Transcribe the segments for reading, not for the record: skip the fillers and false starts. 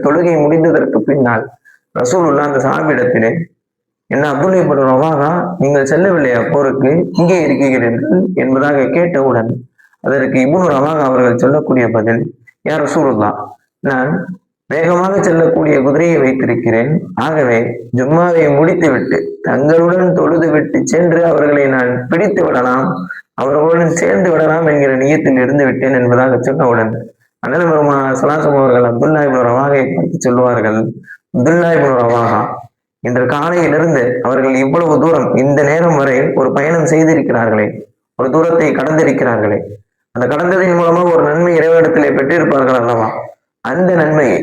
தொழுகை முடிந்ததற்கு பின்னால் ரசூலுல்லாஹ் அந்த சஹாபியிடத்திலே, என்ன அப்துல்லா இப்னு ரவாஹா, நீங்கள் செல்லவில்லையா போருக்கு, இங்கே இருக்கிறீர்கள் என்பதாக கேட்டவுடன் அதற்கு இப்னு ரவாஹா அவர்கள் சொல்லக்கூடிய பதில், யா ரசூலுல்லாஹ், நான் வேகமாக செல்லக்கூடிய குதிரையை வைத்திருக்கிறேன். ஆகவே ஜும்மாவை முடித்துவிட்டு தங்களுடன் தொழுது விட்டு சென்று அவர்களை நான் பிடித்து விடலாம், அவர்களுடன் சேர்ந்து விடலாம் என்கிற நியத்தில் இருந்து விட்டேன் என்பதாக சொன்னவுடன் அண்ணல் பெருமானார் ஸல்லல்லாஹு அவர்கள் அப்துல்லா இப்னு ரவாஹாவை பார்த்து சொல்லுவார்கள், அப்துல்லா இப்னு ரவாஹா, இன்று காலையிலிருந்து அவர்கள் இவ்வளவு தூரம் இந்த நேரம் வரை ஒரு பயணம் செய்திருக்கிறார்களே, ஒரு தூரத்தை கடந்திருக்கிறார்களே, அந்த கடந்ததின் மூலமாக ஒரு நன்மை இறைவனிடத்திலே பெற்றிருப்பார்கள் அல்லவா, அந்த நன்மையை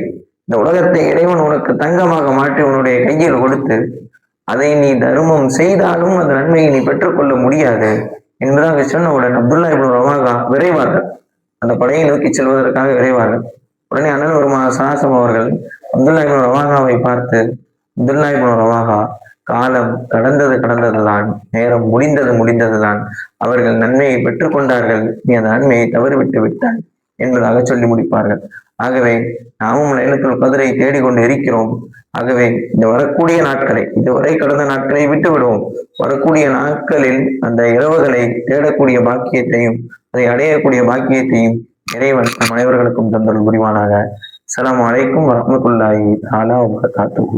இந்த உலகத்தை இறைவன் உனக்கு தங்கமாக மாற்றி உன்னுடைய கையில் கொடுத்து அதை நீ தர்மம் செய்தாலும் அந்த நன்மையை நீ பெற்றுக்கொள்ள முடியாது என்பதாக சொன்னவுடன் அப்துல்லா இப்னு ரவாஹா விரைவார்கள், அந்த படையை நோக்கி செல்வதற்காக விரைவார்கள். உடனே அண்ணல் பெருமானார் ஸல்லல்லாஹு அவர்கள் அப்துல்லா இப்னு ரவாஹாவை பார்த்து, அப்துல்லா இப்னு ரவாஹா, காலம் கடந்ததுதான், நேரம் முடிந்ததுதான், அவர்கள் நன்மையை பெற்றுக்கொண்டார்கள், நீ அந்த நன்மையை தவறிவிட்டு விட்டாய் என்பதாக சொல்லி முடிப்பார்கள். ஆகவே நாமும் லைலத்துல் கத்ரை தேடிக்கொண்டு இருக்கிறோம். ஆகவே இந்த வரக்கூடிய நாட்களை, இதுவரை கடந்த நாட்களை விட்டு விடுவோம், வரக்கூடிய நாட்களில் அந்த இரவுகளை தேடக்கூடிய பாக்கியத்தையும் அதை அடையக்கூடிய பாக்கியத்தையும் இறைவன் நம் அனைவர்களுக்கும் தந்தருள் புரிவானாக. அஸ்ஸலாமு அலைக்கும் வரஹ்மத்துல்லாஹி தஆலா வபரகாத்துஹு.